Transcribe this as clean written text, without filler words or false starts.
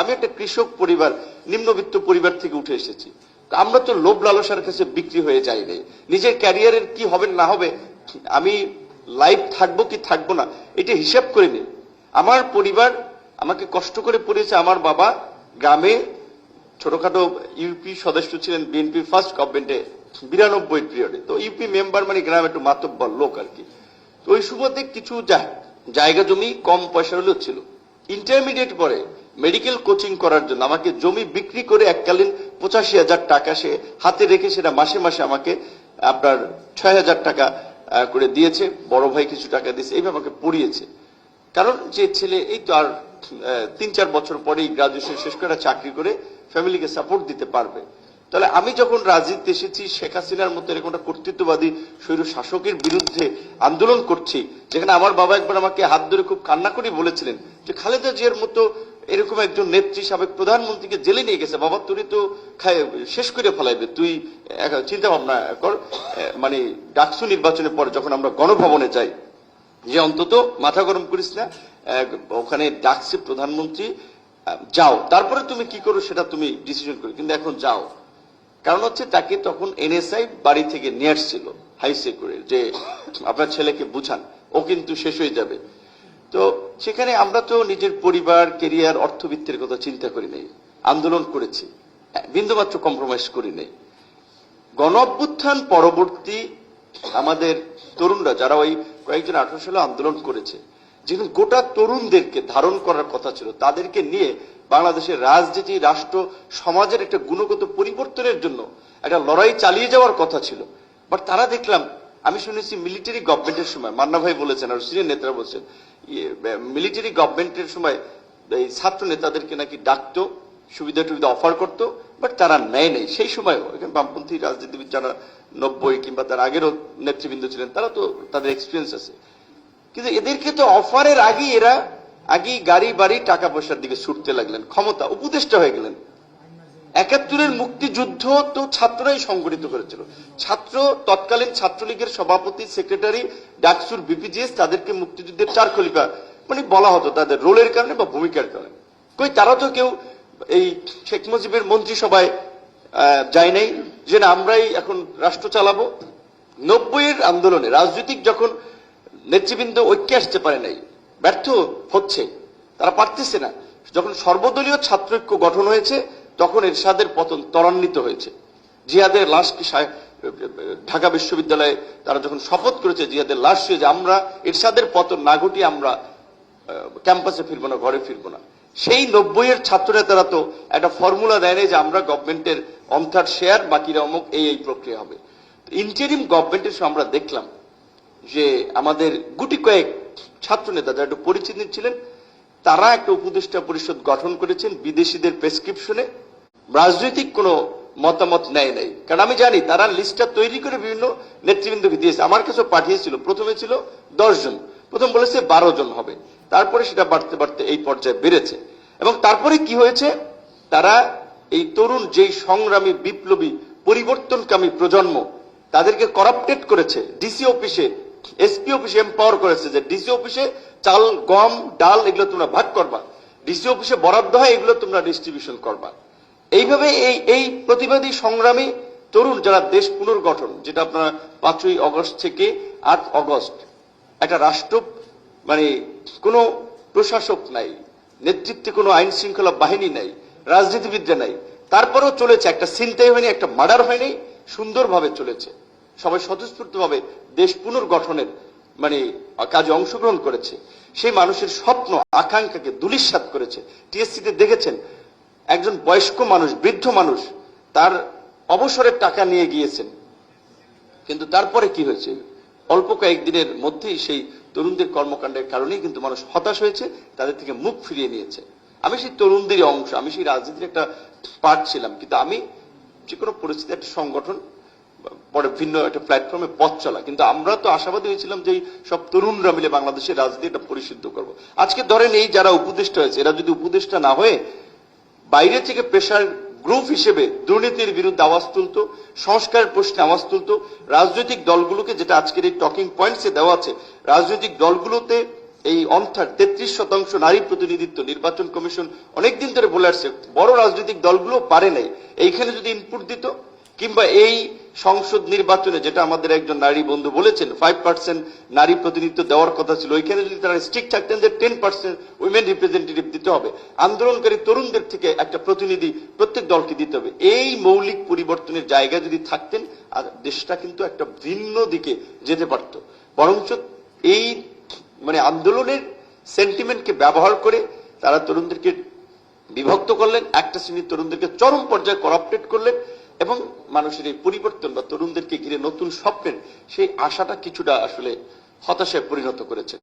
আমি একটা কৃষক পরিবার, নিম্নবিত্ত পরিবার থেকে উঠে এসেছি। আমরা তো লোভ লালসার কাছে বিক্রি হয়ে যাই নাই। নিজের ক্যারিয়ারের কি হবে না হবে, আমি লাইফ থাকবো কি থাকবো না, এটা হিসাব করে নিই। আমার পরিবার আমাকে কষ্ট করে পড়িয়েছে। আমার বাবা গ্রামে ছোটখাটো ইউপি সদস্য ছিলেন বিএনপি ফার্স্ট গভর্নমেন্টে 92 পিরিয়ডে। তো ইউপি মেম্বার মানে গ্রামে একটু মাতব্বর লোক আর কি। তো ওই সুবাদে কিছু জায়গা জমি কম পয়সা হলেও ছিল। ইন্টারমিডিয়েট পরে মেডিকেল কোচিং করার জন্য আমাকে জমি বিক্রি করে এককালীন 85,000 টাকা সে হাতে রেখে সেটা মাসে মাসে আমাকে আপনার 6,000 টাকা করে দিয়েছে। বড় ভাই কিছু টাকা দিয়েছে, এইভাবে আমাকে পড়িয়েছে। কারণ যে ছেলে এই তো আর 3-4 বছর পরেই গ্রাজুয়েশন শেষ করে চাকরি করে ফ্যামিলিকে সাপোর্ট দিতে পারবে। তাহলে আমি যখন রাজনীতিতে এসেছি, শেখ হাসিনার মতো এরকম একটা কর্তৃত্ববাদী স্বৈর শাসকের বিরুদ্ধে আন্দোলন করছি, যেখানে আমার বাবা একবার আমাকে হাত ধরে খুব কান্না করে বলেছিলেন যে খালেদা জিয়ার মতো এরকম একজন নেত্রী সাবেক প্রধানমন্ত্রীকে জেলে নিয়ে গেছে, বাবা তুই তো শেষ করে ফেলাইবে, তুই চিন্তা ভাবনা কর। মানে ডাকসু নির্বাচনের পরে যখন আমরা গণভবনে যাই, যে অন্তত মাথা গরম করিস না, ওখানে ডাকছে প্রধানমন্ত্রী, যাও, তারপরে তুমি কি করো সেটা তুমি ডিসিশন করো, কিন্তু এখন যাও। কারণ হচ্ছে তাকে তখন এনএসআই বাড়ি থেকে নিয়ে আসছিল হাইসে করে, যে আপনার ছেলেকে বুঝান, ও কিন্তু শেষ হয়ে যাবে। তো সেখানে আমরা তো নিজের পরিবার, কেরিয়ার, অর্থবিত্তের কথা চিন্তা করি নাই, আন্দোলন করেছি, বিন্দুমাত্র কম্প্রোমাইজ করি নাই। গণ অভ্যুত্থান পরবর্তী আমাদের তরুণরা যারা ওই কয়েকজন 18 সালে আন্দোলন করেছে, যেখানে গোটা তরুণদেরকে ধারণ করার কথা ছিল, তাদেরকে নিয়ে বাংলাদেশের রাজনীতি, রাষ্ট্র, সমাজের একটা গুণগত পরিবর্তনের জন্য একটা লড়াই চালিয়ে যাওয়ার কথা ছিল। বাট তারা দেখলাম, আমি শুনেছি মিলিটারি গভর্নমেন্টের সময়, মান্না ভাই বলেছেন আর সিনিয়র নেতারা বলছেন, মিলিটারি গভর্নমেন্টের সময় এই ছাত্র নেতাদেরকে নাকি ডাকতো, সুবিধা টুবিধা অফার করতো, বাট তারা নেয় নেই। সেই সময় এখানে বামপন্থী রাজনীতিবিদ যারা 90 কিংবা তার আগেরও নেতৃবৃন্দ ছিলেন, তারা তো তাদের এক্সপিরিয়েন্স আছে। কিন্তু এদেরকে তো অফারের আগেই এরা আগেই গাড়ি বাড়ি টাকা পয়সার দিকে ছুটতে লাগলেন, ক্ষমতা উপদেষ্টা হয়ে গেলেন। 71-এর মুক্তিযুদ্ধ তো ছাত্ররাই সংগঠিত করেছিল। তৎকালীন ছাত্রলীগের সভাপতি, সেক্রেটারি, ডাকসুর বিপিজিএস, তাদেরকে মুক্তিযুদ্ধের 4 খলিফা মানে বলা হতো তাদের রোলের কারণে বা ভূমিকার কারণে। কই তারা তো কেউ এই শেখ মুজিবের মন্ত্রিসভায় যায় নাই যে না আমরাই এখন রাষ্ট্র চালাবো। 90-এর আন্দোলনে রাজনৈতিক যখন নেতৃবৃন্দ ঐক্যে আসতে পারে নাই, ব্যর্থ হচ্ছে, তারা পারতেছে না, যখন সর্বদলীয় ছাত্র ঐক্য গঠন হয়েছে, তখন এরশাদের পতন ত্বরান্বিত হয়েছে। জিহাদের লাশ কি ঢাকা বিশ্ববিদ্যালয়ে তারা যখন শপথ করেছে, জিহাদের লাশ শুয়ে যে আমরা এরশাদের পতন না ঘটিয়ে আমরা ক্যাম্পাসে ফিরবো না, ঘরে ফিরবো না। সেই 90-এর ছাত্র নেতারা তো একটা ফর্মুলা দেয় নাই যে আমরা গভর্নমেন্টের অন্থার শেয়ার, বাকিরা অমুক, এই প্রক্রিয়া হবে। ইন্টারিম গভর্নমেন্টের সময় আমরা দেখলাম যে আমাদের গুটি কয়েক ছাত্র নেতা যারা একটু পরিচিত ছিলেন, তারা একটা উপদেষ্টা পরিষদ গঠন করেছেন বিদেশিদের প্রেসক্রিপশনে, রাজনৈতিক কোনো মতামত নেয় নাই। কারণ আমি জানি তারা লিস্টটা তৈরি করে বিভিন্ন নেতৃবৃন্দকে দিয়েছে, আমার কাছে পাঠিয়েছিল। প্রথমে ছিল 10 জন, প্রথম বলেছে 12 জন হবে, তারপরে সেটা বাড়তে বাড়তে এই পর্যায়ে বেড়েছে। এবং তারপরে কি হয়েছে, তারা এই তরুণ যেই সংগ্রামী, বিপ্লবী, পরিবর্তনকামী প্রজন্ম, তাদেরকে করাপ্টেড করেছে। ডিসি অফিসে, এসপি অফিসে এম্পাওয়ার করেছে যে ডিসি অফিসে চাল, গম, ডাল এগুলো তোমরা ভাগ করবা, ডিসি অফিসে বরাদ্দ হয় এগুলো তোমরা ডিস্ট্রিবিউশন করবা। এইভাবে এই প্রতিবাদী সংগ্রামী তরুণ যারা দেশ পুনর্গঠন, যেটা আপনারা 5ই আগস্ট থেকে 8 আগস্ট, একটা রাষ্ট্র মানে কোনো প্রশাসক নাই, নেতৃত্বে কোনো আইন শৃঙ্খলা বাহিনী নাই, রাজনীতিবিদরা নাই, তারপরেও চলেছে। একটা ছিনতাই হয়নি, একটা মার্ডার হয়নি, সুন্দরভাবে চলেছে। সবাই স্বতঃস্ফূর্তভাবে দেশ পুনর্গঠনের মানে কাজে অংশগ্রহণ করেছে। সেই মানুষের স্বপ্ন, আকাঙ্ক্ষাকে ধূলিসাৎ করেছে। টিএসসিতে দেখেছেন একজন বয়স্ক মানুষ, বৃদ্ধ মানুষ, তার অবসরের টাকা নিয়ে গিয়েছেন, কিন্তু তারপরে কি হয়েছে, অল্প কয়েকদিনের মধ্যেই সেই তরুণদের কর্মকাণ্ডের কারণেই কিন্তু মানুষ হতাশ হয়েছে, তাদের থেকে মুখ ফিরিয়ে নিয়েছে। আমি সেই তরুণদেরই অংশ, আমি সেই রাজনীতির একটা পার্ট ছিলাম, কিন্তু আমি যে কোনো পরিস্থিতি একটা সংগঠন, পরে ভিন্ন একটা প্ল্যাটফর্মে পথ চলা, কিন্তু আমরা তো আশাবাদী হয়েছিলাম যে সব তরুণরা মিলে বাংলাদেশের রাজনীতি এটা পরিশুদ্ধ করবো। আজকে ধরেন এই যারা উপদেষ্টা হয়েছে, এরা যদি উপদেষ্টা না হয়ে বাইরে থেকে প্রেশার গ্রুপ হিসেবে দুর্নীতির বিরুদ্ধে আওয়াজ তুলতো, সংস্কারের প্রশ্নে আওয়াজ তুলতো, রাজনৈতিক দলগুলোকে, যেটা আজকের এই টকিং পয়েন্টসে দেওয়া আছে, রাজনৈতিক দলগুলোতে এই অন্থার 33% নারী প্রতিনিধিত্ব নির্বাচন কমিশন অনেকদিন ধরে বলে আসছে, বড় রাজনৈতিক দলগুলো পারে নাই। এইখানে যদি ইনপুট দিত, কিংবা এই সংসদ নির্বাচনে যেটা আমাদের একজন নারী বন্ধু বলেছেন 5% নারী প্রতিনিধিত্ব দেওয়ার কথা ছিল, ওইখানে যদি তারা স্ট্রিক্ট থাকতেন যে 10% উইমেন রিপ্রেজেন্টেটিভ দিতে হবে, আন্দোলনকারী তরুণদের থেকে একটা প্রতিনিধি প্রত্যেক দলকে দিতে হবে, এই মৌলিক পরিবর্তনের জায়গায় যদি থাকতেন, আর দেশটা কিন্তু একটা ভিন্ন দিকে যেতে পারত। বরঞ্চ এই আন্দোলনের সেন্টিমেন্টকে ব্যবহার করে তারা তরুণদেরকে বিভক্ত করলেন, একটা শ্রেণীর তরুণদেরকে চরম পর্যায়ে করাপ্টেড করলেন, এবং মানুষের এই পরিবর্তন বা তরুণদেরকে ঘিরে নতুন স্বপ্নের সেই আশাটা কিছুটা আসলে হতাশায় পরিণত করেছে।